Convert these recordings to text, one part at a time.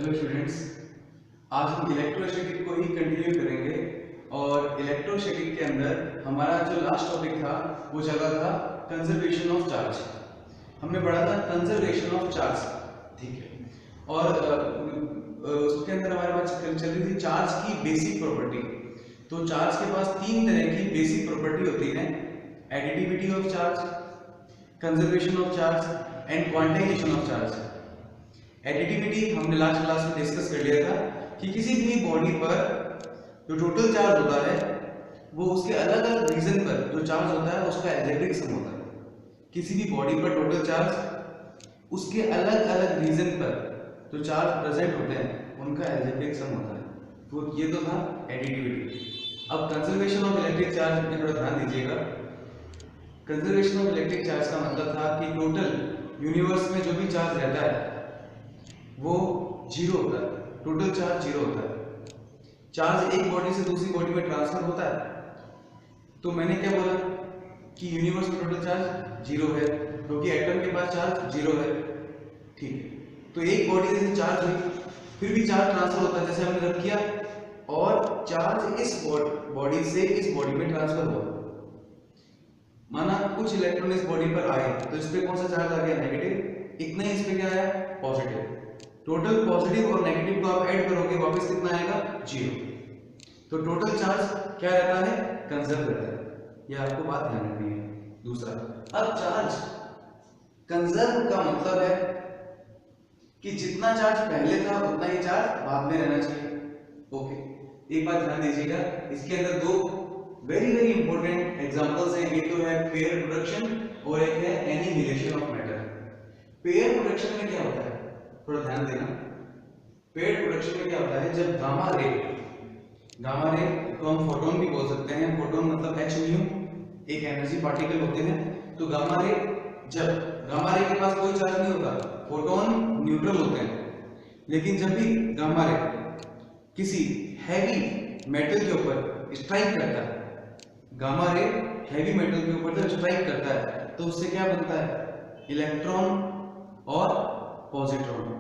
Hello students, आज हम electrostatic को ही कंटिन्यू करेंगे और इलेक्ट्रोस्टैटिक के अंदर हमारा जो लास्ट टॉपिक था वो चल रहा था कंजर्वेशन ऑफ चार्ज। हमने पढ़ा था कंजर्वेशन ऑफ चार्ज, ठीक है। और उसके अंदर हमारे पास चल रही थी चार्ज की बेसिक प्रॉपर्टी। तो चार्ज के पास तीन तरह की बेसिक प्रॉपर्टी होती है: additivity of charge, conservation of charge and quantization of charge. Additivity हमने लास्ट क्लास में डिस्कस कर लिया था कि किसी भी बॉडी पर जो टोटल चार्ज होता है वो उसके अलग अलग रीजन पर जो चार्ज होता है उसका एल्जेब्रिक सम होता है। किसी भी बॉडी पर टोटल चार्ज उसके अलग अलग रीजन पर जो चार्ज प्रेजेंट होते हैं उनका एल्जेब्रिक सम होता है। तो ये तो था एडिटिविटी। अब कंजर्वेशन ऑफ इलेक्ट्रिक चार्ज में थोड़ा ध्यान दीजिएगा। कंजर्वेशन ऑफ इलेक्ट्रिक चार्ज का मतलब था कि टोटल यूनिवर्स में जो भी चार्ज रहता है वो जीरो होता है, टोटल चार्ज जीरो होता है। चार्ज एक बॉडी से दूसरी बॉडी में ट्रांसफर होता है। तो मैंने क्या बोला कि यूनिवर्स में टोटल चार्ज जीरो है क्योंकि एटम के पास चार्ज जीरो है, ठीक है। तो एक बॉडी से चार्ज हुई, फिर भी चार्ज ट्रांसफर होता है, जैसे हमने रख किया, और चार्ज इस बॉडी से इस बॉडी में ट्रांसफर हुआ। माना कुछ इलेक्ट्रॉन इस बॉडी पर आए तो इस पे कौन सा चार्ज आ गया? नेगेटिव। इतना ही इस पे क्या आया? पॉजिटिव। टोटल पॉजिटिव और नेगेटिव को आप ऐड करोगे, वापस कितना आएगा? जीरो। तो टोटल चार्ज क्या रहता है? कंजर्व रहता है। ये आपको बात ध्यान रखनी है। दूसरा, अब चार्ज कंजर्व का मतलब है कि जितना चार्ज पहले था उतना ही चार्ज बाद में रहना चाहिए। ओके, एक बात ध्यान दीजिएगा, इसके अंदर दो वेरी वेरी इंपॉर्टेंट एग्जांपल्स हैं। एक तो है पेयर प्रोडक्शन और एक है annihilation of matter. Pair production में क्या होता है, थोड़ा ध्यान देना। पेयर प्रोडक्शन में क्या होता है, जब गामा रे को हम फोटोन भी बोल सकते हैं। फोटोन मतलब h न्यू, एक एनर्जी पार्टिकल होते हैं। तो गामा रे के पास कोई चार्ज नहीं होता, फोटोन न्यूट्रल होते हैं। लेकिन जब भी गामा रे किसी हैवी मेटल के ऊपर स्ट्राइक करता है, गामा रे हैवी मेटल के ऊपर जब स्ट्राइक करता है तो उससे क्या बनता है? इलेक्ट्रॉन और पॉजिट्रॉन।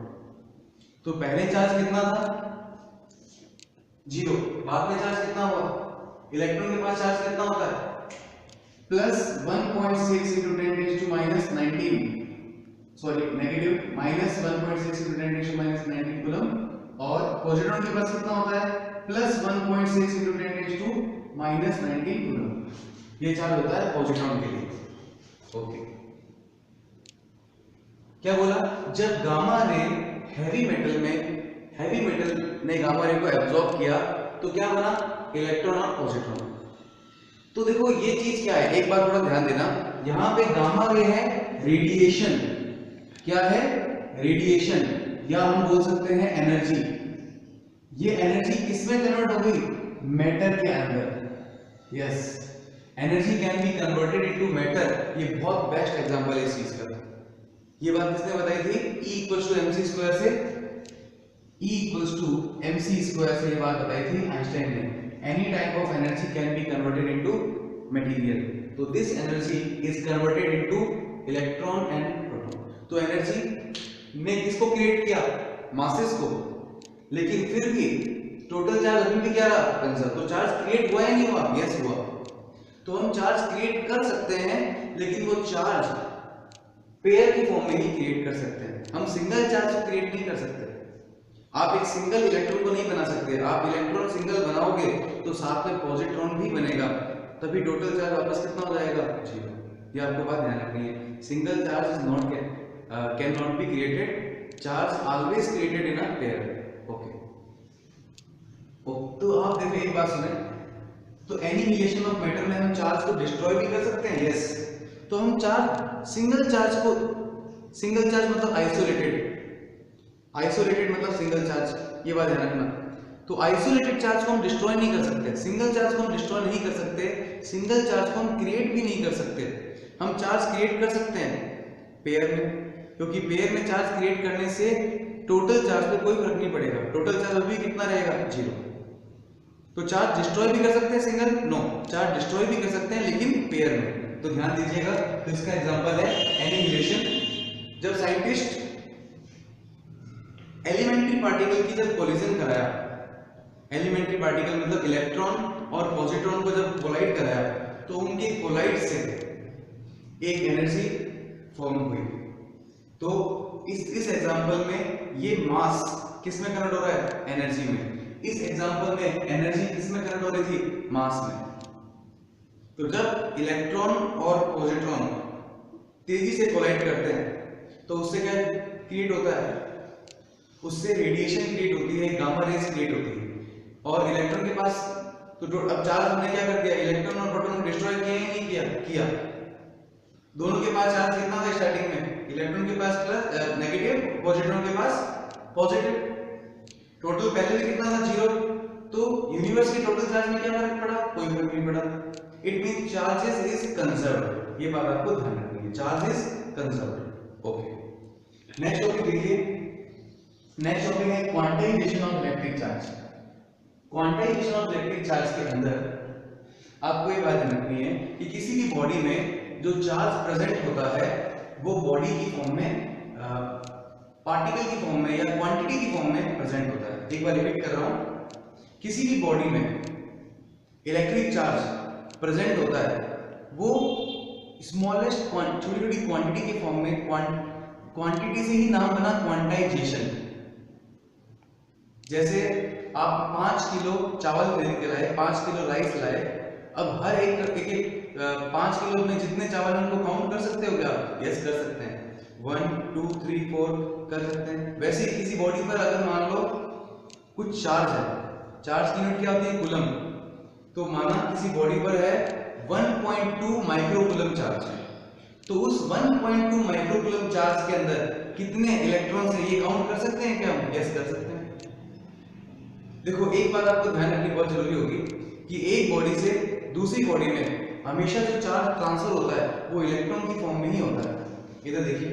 तो पहले चार्ज कितना था? जीरो। बाद में चार्ज कितना हुआ? इलेक्ट्रॉन के पास चार्ज कितना होता है? Plus 1.6 into 10 raised to minus 19, sorry negative minus 1.6 into 10 raised to minus 19 coulomb. और पॉजिट्रॉन के पास कितना होता है? Plus 1.6 into 10 raised to minus 19 coulomb. ये चार्ज होता है पॉजिट्रॉन के लिए। ओके, क्या बोला? जब गामा रे हैवी मेटल ने गामा रे को एब्जॉर्ब किया तो क्या बना? इलेक्ट्रॉन और पॉजिट्रॉन। तो देखो ये चीज क्या है, एक बार थोड़ा ध्यान देना। यहां पे गामा रे है रेडिएशन। क्या है? रेडिएशन, या हम बोल सकते हैं एनर्जी। ये एनर्जी किसमें कन्वर्ट हो गई? मैटर के अंदर। Yes, energy can be converted into matter. ये बहुत बेस्ट एग्जांपल है इस चीज का। ये बात किसने बताई थी? E equals to mc square से, E equals to mc square से ये बात बताई थी आइंस्टाइन ने। Any type of energy can be converted into material. तो this energy is converted into electron and proton. तो एनर्जी ने किसको क्रिएट किया? मासेस को। लेकिन फिर भी टोटल चार्ज अभी भी क्या रहा? कंजर्व। तो चार्ज क्रिएट हुआ या नहीं हुआ? यस हुआ। तो हम चार्ज क्रिएट कर सकते हैं, लेकिन वो चार्ज पेयर की फॉर्म में ही क्रिएट कर सकते हैं। हम सिंगल चार्ज को क्रिएट नहीं कर सकते। आप एक सिंगल इलेक्ट्रॉन को नहीं बना सकते। आप इलेक्ट्रॉन सिंगल बनाओगे तो साथ में पॉजिट्रॉन भी बनेगा, तभी टोटल चार्ज वापस कितना हो जाएगा? जीरो। ये आपको बात ध्यान रखनी है। Single charge is not can not be created, charge always created in a pair. Okay, तो आप देखिए एक बात सुने, तो एनिहिलेशन ऑफ मैटर में हम चार्ज को डिस्ट्रॉय भी कर सकते हैं। यस, तो हम सिंगल चार्ज मतलब आइसोलेटेड मतलब सिंगल चार्ज, ये बात ध्यान रखना। तो आइसोलेटेड चार्ज को हम डिस्ट्रॉय नहीं कर सकते, सिंगल चार्ज को हम डिस्ट्रॉय नहीं कर सकते, सिंगल चार्ज को हम क्रिएट भी नहीं कर सकते। हम चार्ज क्रिएट कर सकते हैं पेयर में, क्योंकि पेयर में चार्ज क्रिएट करने से टोटल चार्ज पे कोई फर्क नहीं पड़ेगा। टोटल चार्ज अभी कितना रहेगा? जीरो। तो चार्ज डिस्ट्रॉय भी कर सकते हैं सिंगल? नो, चार्ज डिस्ट्रॉय भी कर सकते हैं लेकिन पेयर में। तो ध्यान दीजिएगा। तो इसका एग्जांपल है एनिहिलेशन। जब साइंटिस्ट एलिमेंट्री पार्टिकल की जब कोलिजन कराया, एलिमेंट्री पार्टिकल मतलब इलेक्ट्रॉन और पॉजिट्रॉन को जब कोलाइड कराया तो उनके कोलाइड से एक एनर्जी फॉर्म हुई। तो इस एग्जांपल में ये मास किस में कन्वर्ट हो रहा है? एनर्जी में। इस एग्जांपल में एनर्जी किस में कन्वर्ट हो रही थी? मास में। तो जब इलेक्ट्रॉन और पॉजिट्रॉन तेजी से कोलाइड करते हैं तो उससे क्या क्रिएट होता है? उससे रेडिएशन क्रिएट होती है, गामा रेज क्रिएट होती है। और इलेक्ट्रॉन के पास तो अब चार्ज हमने क्या कर दिया? इलेक्ट्रॉन और प्रोटॉन डिस्ट्रॉय किया या नहीं किया? किया। दोनों के पास चार्ज कितना था स्टार्टिंग में? इलेक्ट्रॉन के पास प्लस नेगेटिव, पॉजिट्रॉन के पास पॉजिटिव। टोटल पहले भी कितना था? 0। तो यूनिवर्स के टोटल चार्ज में क्या फर्क पड़ा? कोई फर्क नहीं पड़ा। It mean charges is conserved. ये बात आपको ध्यान रखनी है, charge is conserved. Okay, next topic देखिए। नेक्स्ट टॉपिक है quantization of electric charge. Quantization of electric charge के अंदर आपको ये बात ध्यान रखनी है कि किसी भी बॉडी में जो चार्ज प्रेजेंट होता है वो बॉडी की फॉर्म में, पार्टिकल की फॉर्म में या क्वांटिटी की फॉर्म में प्रेजेंट होता है। एक बार रिपीट कर रहा हूं, किसी भी बॉडी में इलेक्ट्रिक चार्ज प्रेजेंट होता है वो स्मॉलेस्ट छोटी छोटी क्वांटिटी की फॉर्म में, क्वांटिटी से ही नाम बना क्वांटाइजेशन। जैसे आप 5 किलो चावल खरीद के लाए, 5 किलो राइस लाए, अब हर एक 5 किलो में जितने चावल उनको काउंट कर सकते हो क्या? यस, कर सकते हैं। 1 2 3 4 कर सकते हैं। वैसे ही किसी बॉडी पर अगर मान लो कुछ चार्ज है, चार्ज की यूनिट क्या होती है? कूलम। तो माना किसी बॉडी पर है 1.2 माइक्रो कूलम चार्ज है, तो उस 1.2 माइक्रो कूलम चार्ज के अंदर कितने इलेक्ट्रॉन्स है ये काउंट कर सकते हैं क्या हम? यस, कर सकते हैं। देखो, एक बात आपको ध्यान रखनी बहुत जरूरी होगी कि एक बॉडी से दूसरी बॉडी में हमेशा जो चार्ज ट्रांसफर होता है वो इलेक्ट्रॉन की फॉर्म में ही होता है। इधर देखिए,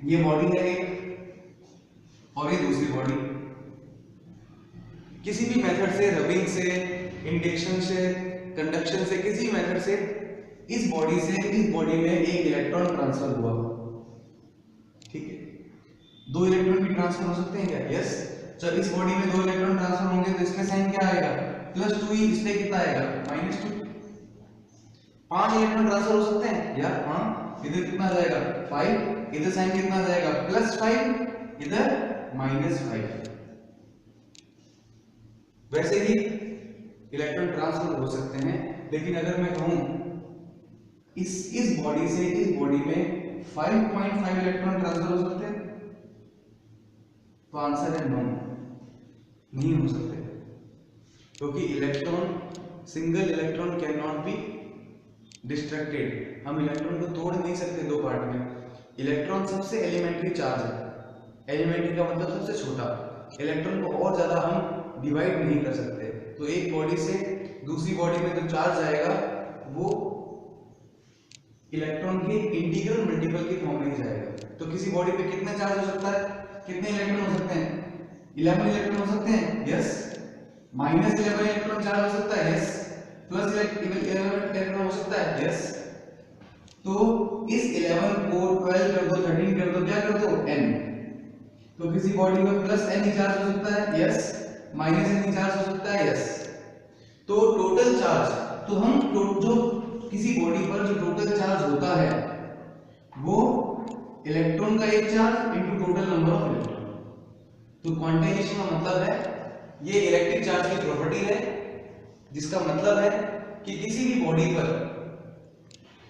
ये बॉडी है एक और ये दूसरी बॉडी। किसी भी मेथड से, रबिंग से, इंडक्शन से, कंडक्शन से, किसी भी मेथड से इस बॉडी से इस बॉडी में एक इलेक्ट्रॉन ट्रांसफर हुआ, ठीक है। 2 इलेक्ट्रॉन भी ट्रांसफर हो सकते हैं क्या? यस। जब इस बॉडी में 2 इलेक्ट्रॉन ट्रांसफर होंगे तो इसका साइन क्या आएगा? +2 ही। इस पे कितना आएगा? -2। 5 इलेक्ट्रॉन ट्रांसफर हो सकते हैं यार? हाँ। इधर कितना आ जाएगा? 5। इधर साइन कितना आ जाएगा? +5, इधर -5। वैसे ही इलेक्ट्रॉन ट्रांसफर हो सकते हैं, लेकिन अगर मैं कहूं इस बॉडी से इस बॉडी में 5.5 इलेक्ट्रॉन ट्रांसफर हो सकते हैं, तो आंसर है नो, नहीं हो सकते। क्योंकि electron, single electron can not be distracted. हम इलेक्ट्रॉन को तोड़ नहीं सकते 2 पार्ट में। इलेक्ट्रॉन सबसे एलिमेंट्री चार्ज है। एलिमेंट्री का मतलब सबसे छोटा। इलेक्ट्रॉन को और ज्यादा हम डिवाइड नहीं कर सकते। तो एक बॉडी से दूसरी बॉडी में जो चार्ज आएगा वो इलेक्ट्रॉन के इंटीग्रल मल्टीपल की फॉर्म में ही जाएगा। तो किसी बॉडी पे कितना चार्ज हो सकता है? कितने इलेक्ट्रॉन हो सकते हैं? 11 इलेक्ट्रॉन हो सकते हैं। यस। -11 इलेक्ट्रॉन चार्ज हो सकता है। यस। +11 इलेक्ट्रॉन हो सकता है। यस। तो इस 11 को 12 कर दो, 13 कर दो, क्या कर दो? n। तो किसी बॉडी में +n चार्ज हो सकता है। यस। -n चार्ज हो सकता है। यस। तो टोटल चार्ज, तो हम जो किसी बॉडी पर जो टोटल चार्ज होता है वो इलेक्ट्रॉन का एक charge into total number of electron. तो क्वांटाइजेशन का मतलब है, ये इलेक्ट्रिक चार्ज की प्रॉपर्टी है, जिसका मतलब है कि किसी भी बॉडी पर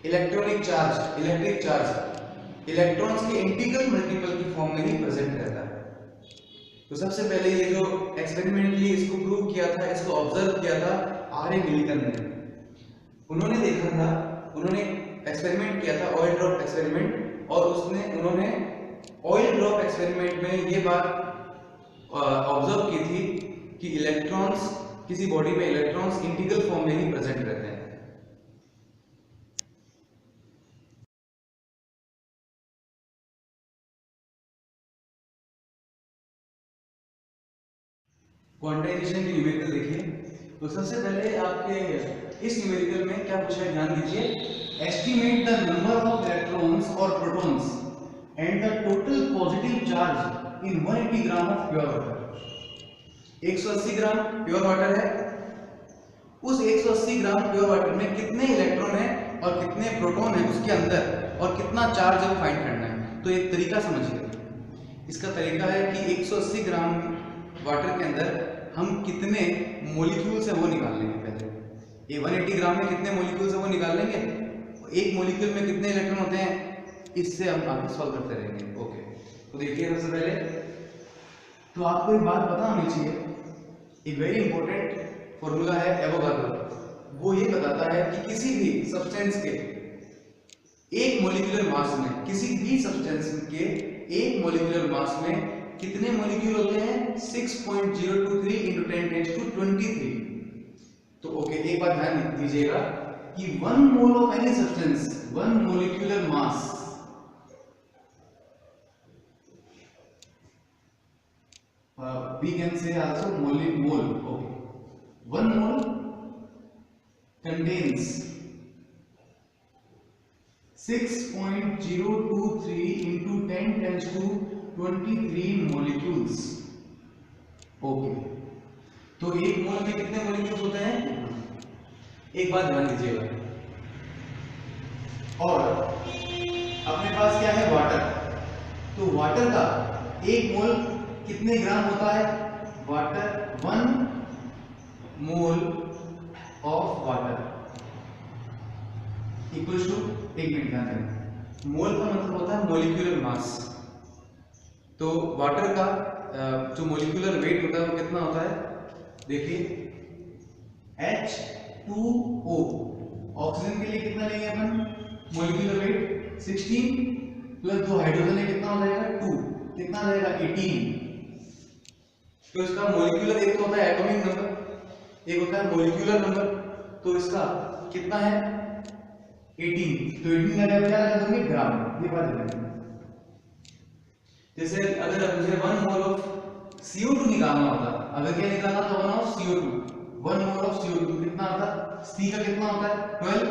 इलेक्ट्रिक चार्ज इलेक्ट्रॉन्स के इंटीग्रल मल्टीपल की फॉर्म में ही प्रेजेंट रहता है। तो सबसे पहले ये जो एक्सपेरिमेंटली इसको प्रूव किया था, इसको ऑब्जर्व किया था आर ए मिलिकन ने। उन्होंने देखा था, उन्होंने एक्सपेरिमेंट किया था, ऑयल ड्रॉप एक्सपेरिमेंट, और उन्होंने ऑयल ड्रॉप एक्सपेरिमेंट में ये बात ऑब्जर्व की थी कि इलेक्ट्रॉन्स, किसी बॉडी में इलेक्ट्रॉन्स इंटीग्रल फॉर्म में ही प्रेजेंट रहते हैं। क्वांटाइजेशन की न्यूमेरिकल देखिए। तो सबसे पहले आपके इस न्यूमेरिकल में क्या पूछा है, ध्यान दीजिए। Estimate the number of electrons और protons and the total positive charge in 180 gram of pure water. 180 gram pure water है, उस 180 ग्राम प्योर वाटर में कितने इलेक्ट्रॉन है और कितने प्रोटॉन है उसके अंदर और कितना चार्ज है फाइंड करना है। तो एक तरीका समझिए, इसका तरीका है कि 180 ग्राम वाटर के अंदर हम कितने मॉलिक्यूल्स है वो निकाल लेंगे। पहले ये 180 ग्राम में कितने मॉलिक्यूल्स है वो निकाल लेंगे, एक मॉलिक्यूल में कितने इलेक्ट्रॉन होते हैं, इससे हम आगे सॉल्व करते रहेंगे। ओके, तो देखिए सबसे पहले तो आपको एक बात पता होनी चाहिए, एक वेरी इंपॉर्टेंट फॉर्मूला है एवोगाड्रो। वो ये बताता है कि किसी भी सब्सटेंस के एक मॉलिक्यूलर मास में, किसी भी सब्सटेंस के एक मॉलिक्यूलर मास में कितने मॉलिक्यूल होते हैं, 6.023 × 10⁻23। तो ओके, एक बात ध्यान दीजिएगा कि 1 mole of any substance, 1 molecular mass we can say also mole, okay, 1 mole contains 6.023 into 10⁻23 molecules। Okay, तो एक मोल में कितने मॉलिक्यूल्स होते हैं, एक बात ध्यान दीजिएगा। और अपने पास क्या है, वाटर। तो वाटर का एक मोल कितने ग्राम होता है, water 1 mole of water equals to, एक मिनट ध्यान देना, मोल का मतलब होता है मॉलिक्यूलर मास। तो वाटर का जो मॉलिक्यूलर वेट होता है वो कितना होता है, देखिए H2O, ऑक्सीजन के लिए कितना लेंगे अपन, मॉलिक्यूलर वेट 16 प्लस 2 हाइड्रोजन है, कितना हो जाएगा 2, कितना आ जाएगा 18। तो इसका मॉलिक्यूलर एक तो होता है एटॉमिक नंबर, एक होता है मॉलिक्यूलर नंबर, तो इसका कितना है 18। तो 18 का क्या लगा देंगे, ग्राम। ये बात है, जैसे अगर मुझे 1 मोल ऑफ CO2 निकालना होता, अगर क्या निकालना था 1 of CO2, 1 mole of CO2 कितना आता, C का कितना होता है 12,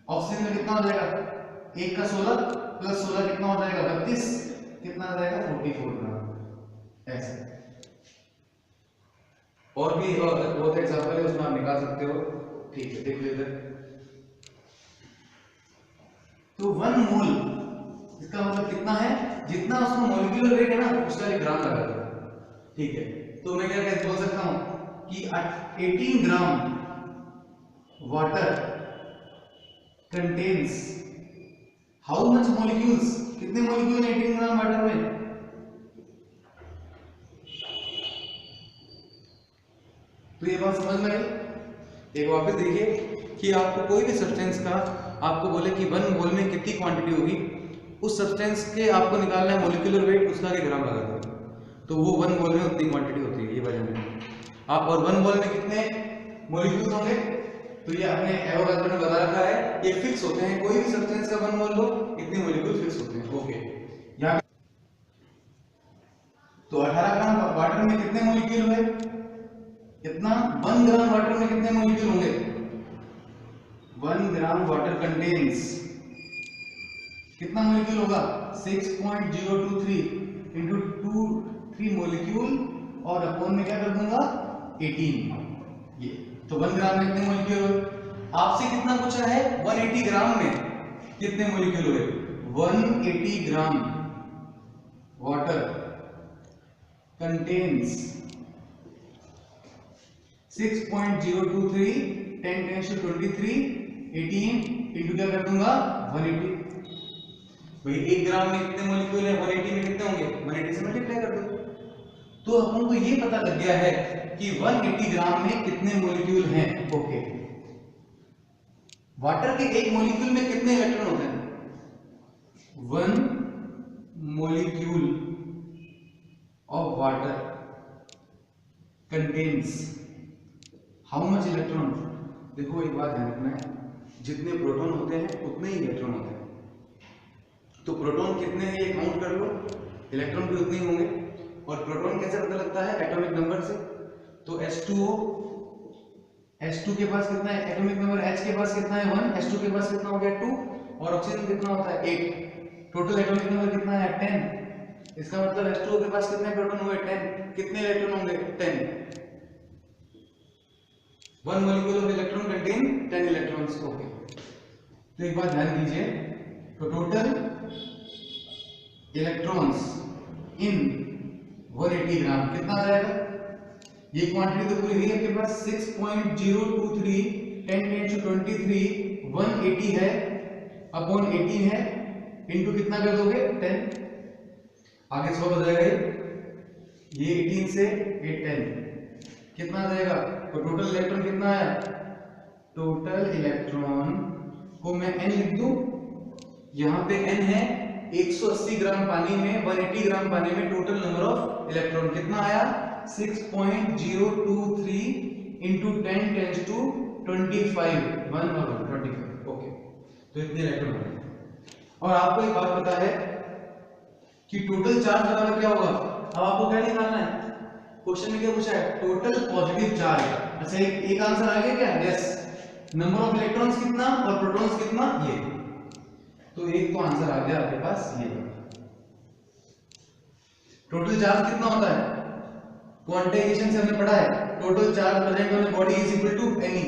ऑक्सीजन में कितना हो जाएगा, 1 का 16 प्लस 16 कितना हो जाएगा 32, कितना आ जाएगा 44 ग्राम। ऐसे और भी बहुत एग्जांपल है, उसमें आप निकाल सकते हो। ठीक है, देख लेते हैं। तो 1 मोल इसका मतलब कितना है, जितना उसका मॉलिक्यूलर वेट है ना उसका एक ग्राम लगा दो। ठीक है, तो मैं क्या बोल सकता हूं कि 18 gram water contains how much molecules, कितने मॉलिक्यूल 18 ग्राम वाटर में, तो ये बात समझ में आई। एक वापस देखिए कि आपको कोई भी सब्सटेंस का आपको बोले कि 1 मोल में कितनी क्वांटिटी होगी, उस सब्सटेंस के आपको निकालना है मॉलिक्यूलर वेट, उसका के ग्राम लगा दो, तो वो 1 मोल में उतनी क्वांटिटी होती है। ये वजह है आप, और 1 मोल में कितने मॉलिक्यूल्स होंगे, तो ये आपने एवोगाड्रो ने बता रखा है, ये फिक्स होते हैं, कोई भी सब्सटेंस का 1 मोल लो इतने मॉलिक्यूल फिक्स होते हैं। ओके, यहाँ तो 18 ग्राम वाटर में कितने मॉलिक्यूल हुए, कितना 1 ग्राम वाटर में कितने मॉलिक्यूल होंगे, 1 ग्राम वाटर कंटेन्स कितना मॉलिक्यूल होगा 6.023 into 3 मॉलिक्यूल और अपॉन में क्या कर दूंगा 18। ये तो 1 ग्राम में कितने मॉलिक्यूल हुए, आपसे कितना पूछा है 180 ग्राम में कितने मॉलिक्यूल हुए, 180 ग्राम वाटर कंटेन्स 6.023 10⁻23 18 इंटू क्या कर दूंगा 180। भाई 1 ग्राम में कितने मॉलिक्यूल है, 180 में कितने होंगे, 180 से मल्टीप्लाई कर दो। तो अपन को ये पता लग गया है कि 180 ग्राम में कितने मॉलिक्यूल हैं। ओके, वाटर के एक मॉलिक्यूल में कितने इलेक्ट्रॉन होते हैं, 1 molecule of water contains how much electron. देखो एक बात ध्यान रखना है, जितने प्रोटॉन होते हैं उतने ही इलेक्ट्रॉन होते हैं, तो प्रोटॉन कितने हैं ये काउंट कर लो, इलेक्ट्रॉन भी उतने ही होंगे। और प्रोटॉन कैसे पता लगता है, एटॉमिक नंबर से। तो H2O, H2 के पास कितना है एटॉमिक नंबर, H के पास कितना है 1, H2 के पास कितना हो गया 2, और ऑक्सीजन कितना होता है 8, टोटल एटॉमिक नंबर कितना है 10। इसका मतलब H2O के पास कितने प्रोटॉन हुए 10, कितने इलेक्ट्रॉन होंगे 10। 1 molecule of electron contain 10 electrons। Okay, तो एक बात ध्यान दीजिए, तो टोटल इलेक्ट्रॉन्स इन 180 ग्राम कितना आ जाएगा? ये क्वांटिटी तो पूरी हुई आपके पास 6.023 10 टेन टू 23 180 है अपॉन 18 है इनटू कितना कर दोगे 10, आगे 100 हो जाएगा ये 18 से ये 10 कितना आ जाएगा? तो टोटल इलेक्ट्रॉन कितना आया? टोटल इलेक्ट्रॉन को मैं n लिख दूं, यहां पे n है 180 ग्राम पानी में 180 ग्राम पानी में टोटल नंबर ऑफ इलेक्ट्रॉन कितना आया? 6.023 into 10 tends to 25 1 और 25। ओके, तो इतने इलेक्ट्रॉन बने। और आपको एक बात पता है कि टोटल चार्ज बराबर क्या होगा? अब आपको क्या निकालना है? क्वेश्चन में क्या पूछा है? Total positive charge. अच्छा, एक आंसर आ गया क्या? यस। नंबर ऑफ इलेक्ट्रॉन्स कितना और प्रोटॉन्स कितना, ये। तो एक तो आंसर आ गया आपके पास ये। टोटल चार्ज कितना होता है? क्वांटाइजेशन से हमने पढ़ा है, total charge present on a body is equal to N।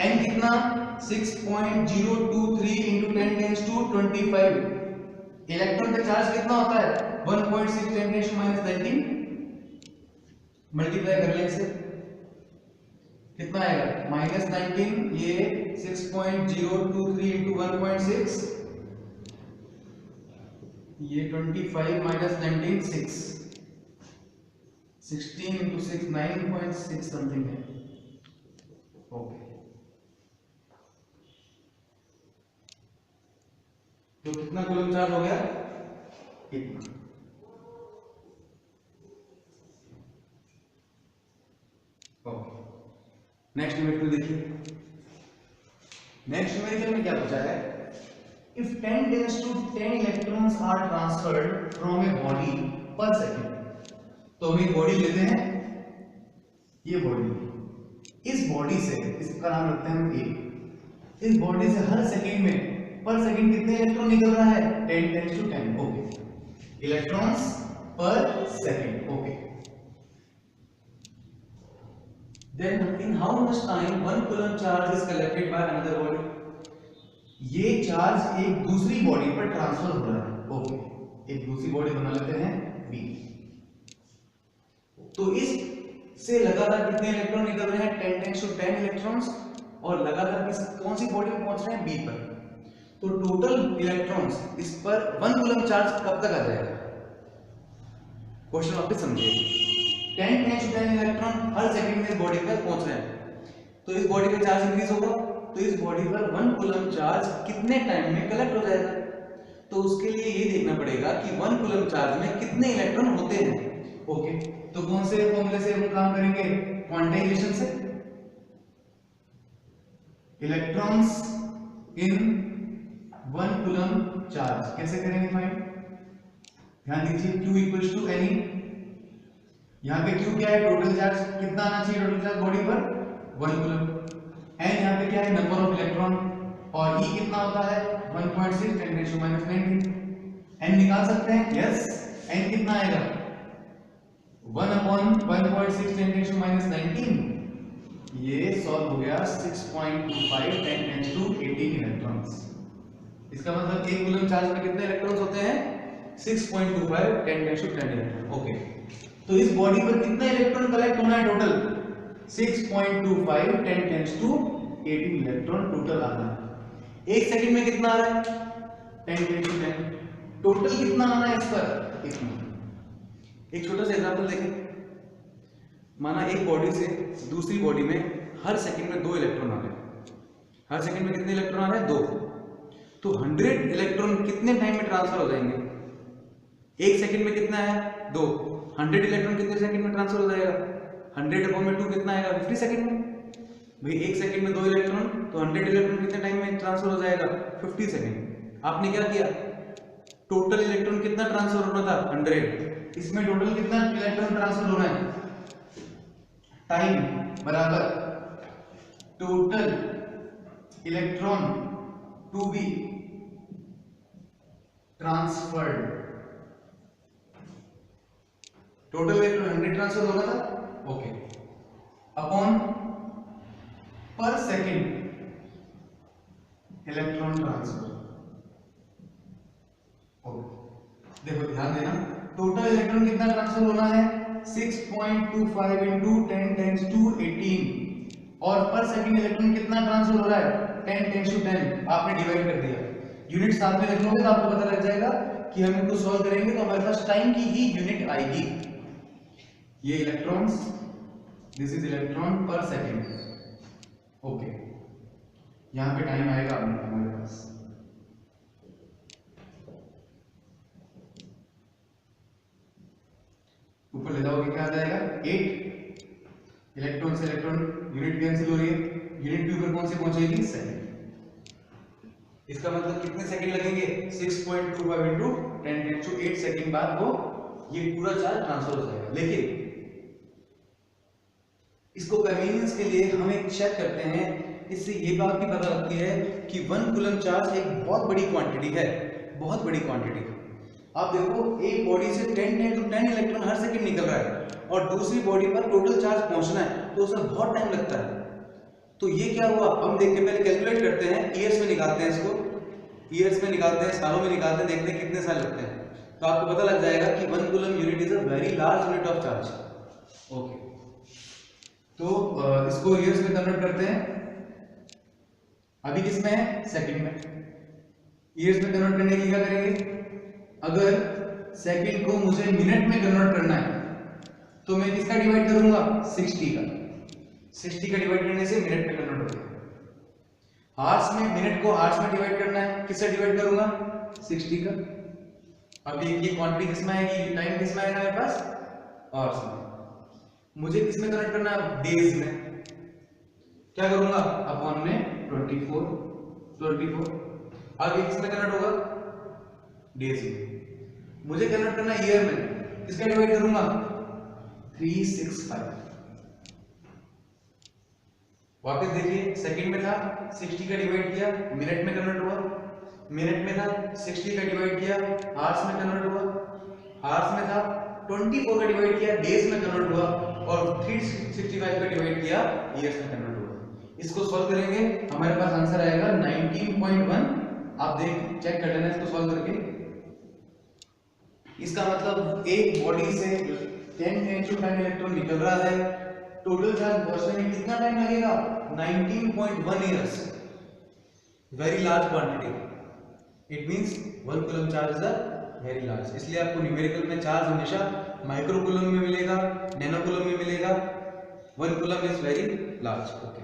N कितना? 6.023 into 10 tends to 25। इलेक्ट्रॉन का चार्ज कितना होता है? 1.6 10 tends to -19। मल्टीप्लाई कर लें इसे, कितना आएगा? -19, ये 6.023 into 1.6, ये 25 -19 6, 16 into 6 9.6 समथिंग है। ओके, तो कितना कूलम चार्ज हो गया? इतना। ओके, नेक्स्ट न्यूमेरिकल देखिए। नेक्स्ट न्यूमेरिकल में क्या पूछा है? If 10 tends to 10 electrons are transferred from a body per second। तो हम एक बॉडी लेते हैं, ये बॉडी, इस बॉडी से, इसका नाम रखते हैं हम A। इस बॉडी से हर सेकंड में पर सेकंड कितने इलेक्ट्रॉन निकल रहा है? 10 tends to 10। ओके, इलेक्ट्रॉन्स पर second. Okay, then in how much time 1 coulomb charge is collected by another body? ये चार्ज एक दूसरी बॉडी पर ट्रांसफर हो रहा है। ओके, एक दूसरी बॉडी बना लेते हैं B। तो इस से लगातार कितने इलेक्ट्रॉन निकल रहे हैं? 10 tends to 10 इलेक्ट्रॉन्स, और लगातार किस कौन सी बॉडी में पहुंच रहे हैं? B पर। तो टोटल इलेक्ट्रॉन्स इस पर 1 कूलम चार्ज कब तक आ जाएगा? क्वेश्चन वापस समझिए। 10 tends to 10 electron her second में इस बॉडी पर पहुंच रहे हैं, तो इस बॉडी पे चार्ज इंक्रीज होगा, तो इस बॉडी पर 1 कूलम चार्ज कितने टाइम में कलेक्ट हो जाएगा? तो उसके लिए ये देखना पड़ेगा कि 1 कूलम चार्ज में कितने इलेक्ट्रॉन होते हैं। ओके, तो कौन से फॉर्मूले से हम काम करेंगे? क्वांटाइजेशन से। इलेक्ट्रॉन्स इन 1 कूलम चार्ज कैसे करेंगे फाइंड? ध्यान दीजिए, Q इक्वल्स टू N। यहाँ पे Q क्या है? टोटल चार्ज कितना आना चाहिए टोटल चार्ज बॉडी पर? 1 कूलम। N यहाँ पे क्या है? नंबर ऑफ इलेक्ट्रॉन, और E कितना होता है? 1.6 10 to -19। N निकाल सकते हैं? यस। N कितना आएगा? 1/1.6 10 to -19। ये सॉल्व हो गया 6.25 10 to 18 इलेक्ट्रॉन्स। इसका मतलब एक कूलम चार्ज में कितने इलेक्ट्रॉन्स होते हैं? 6.25 10 to 10 इलेक्ट्रॉन। ओके, तो इस बॉडी पर कितने इलेक्ट्रॉन कलेक्ट होना है total? 6.25 10 tends to 18 electron total आना है। एक सेकंड में कितना आ रहा है? 10 tends to 10। टोटल कितना आना है इस पर? इतना। एक छोटा सा एग्जांपल देखें। माना एक बॉडी से दूसरी बॉडी में हर सेकंड में 2 इलेक्ट्रॉन आ रहे हैं। हर सेकंड में कितने इलेक्ट्रॉन आ रहे हैं? 2। तो 100 इलेक्ट्रॉन कितने टाइम में ट्रांसफर हो जाएंगे? एक सेकंड में कितना है? 2। 100 इलेक्ट्रॉन कितने सेकंड में ट्रांसफर हो जाएगा? 100/2 कितना आएगा? 50 सेकंड में। भाई एक सेकंड में 2 इलेक्ट्रॉन, तो 100 इलेक्ट्रॉन कितने टाइम में ट्रांसफर हो जाएगा? 50 सेकंड। आपने क्या किया? टोटल इलेक्ट्रॉन कितना ट्रांसफर होना था? 100। इसमें टोटल कितना इलेक्ट्रॉन ट्रांसफर हो रहा है? टाइम बराबर total electron to be transferred total electron 100 transfer होना था, okay, upon per second electron transfer, okay. देखो ध्यान देना, टोटल इलेक्ट्रॉन कितना ट्रांसफर होना है 6.25 इंटू 10 टेंस टू 18, और पर सेकंड इलेक्ट्रॉन कितना ट्रांसफर हो रहा है 10 टेंस टू 10, आपने डिवाइड कर दिया, यूनिट साथ में रखोगे तो आपको पता लग जाएगा कि हम इनको सॉल्व करेंगे तो हमारे पास टाइम की ही यूनिट आएगी। ये इलेक्ट्रॉन्स, दिस इज इलेक्ट्रॉन पर सेकंड, ओके, यहां पे टाइम आएगा हमारे पास, ऊपर ले जाओगे क्या आ जाएगा 8, इलेक्ट्रॉन से इलेक्ट्रॉन यूनिट कैंसिल हो रही है, यूनिट के ऊपर कौन सी पहुंचेगी सेकंड, इसका मतलब कितने सेकंड लगेंगे 6.25 इंटू 10 टेंस टू 8 सेकंड बाद वो ये पूरा चार्ज ट्रांसफर हो जाएगा। लेकिन इसको कन्वीनियंस के लिए हम एक चेक करते हैं, इससे ये बात भी पता लगती है कि 1 कूलम चार्ज एक बहुत बड़ी क्वांटिटी है, बहुत बड़ी क्वांटिटी। आप देखो एक बॉडी से 10 × 10 इलेक्ट्रॉन हर सेकंड निकल रहा है और दूसरी बॉडी पर टोटल चार्ज पहुंचना है तो उसमें बहुत टाइम लगता है। तो ये क्या हुआ, हम देख के पहले कैलकुलेट करते हैं, ईयर्स में निकालते हैं इसको, ईयर्स में निकालते हैं, सालों में निकालते हैं, देखते हैं कितने साल लगते हैं, तो आपको पता लग जाएगा कि 1 coulomb unit is a very large unit of charge, okay. तो इसको ईयर्स में कन्वर्ट करते हैं, अभी किसमें है सेकंड में, ईयर्स में कन्वर्ट करने के लिए क्या करेंगे, अगर सेकंड को मुझे मिनट में कन्वर्ट करना है तो मैं किसका डिवाइड करूंगा 60 का, 60 का डिवाइड करने से मिनट में कन्वर्ट हो गया। आवर्स में, मिनट को आवर्स में डिवाइड करना है, किससे डिवाइड करूंगा 60 का। अब ये क्वांटिटी किसमें आएगी, टाइम किसमें आएगा मेरे पास आवर्स में, मुझे किसमें कन्वर्ट करना है डेज में, क्या करूंगा अपॉन में 24, आगे किसमें कन्वर्ट होगा डेज में, मुझे कन्वर्ट करना है ईयर में, किसका डिवाइड करूंगा 365। वापस देखिए सेकंड में था 60 का डिवाइड किया मिनट में कन्वर्ट हुआ, मिनट में था 60 का डिवाइड किया आवर्स में कन्वर्ट हुआ, आवर्स में था 24 का डिवाइड किया डेज में कन्वर्ट हुआ, और 365 का डिवाइड किया ईयर्स में कन्वर्ट हुआ। इसको सॉल्व करेंगे हमारे पास आंसर आएगा 19.1, आप देख चेक कर लेना इसको सॉल्व करके। इसका मतलब एक बॉडी से 10 × 10 इलेक्ट्रॉन निकल रहा है, टोटल चार्ज पहुंचने में कितना टाइम लगेगा 19.1 years, very large quantity, it means 1 coulomb charge is a very large. इसलिए आपको न्यूमेरिकल में चार्ज हमेशा माइक्रो कूलम में मिलेगा, नैनो कूलम में मिलेगा, 1 coulomb is very large, okay.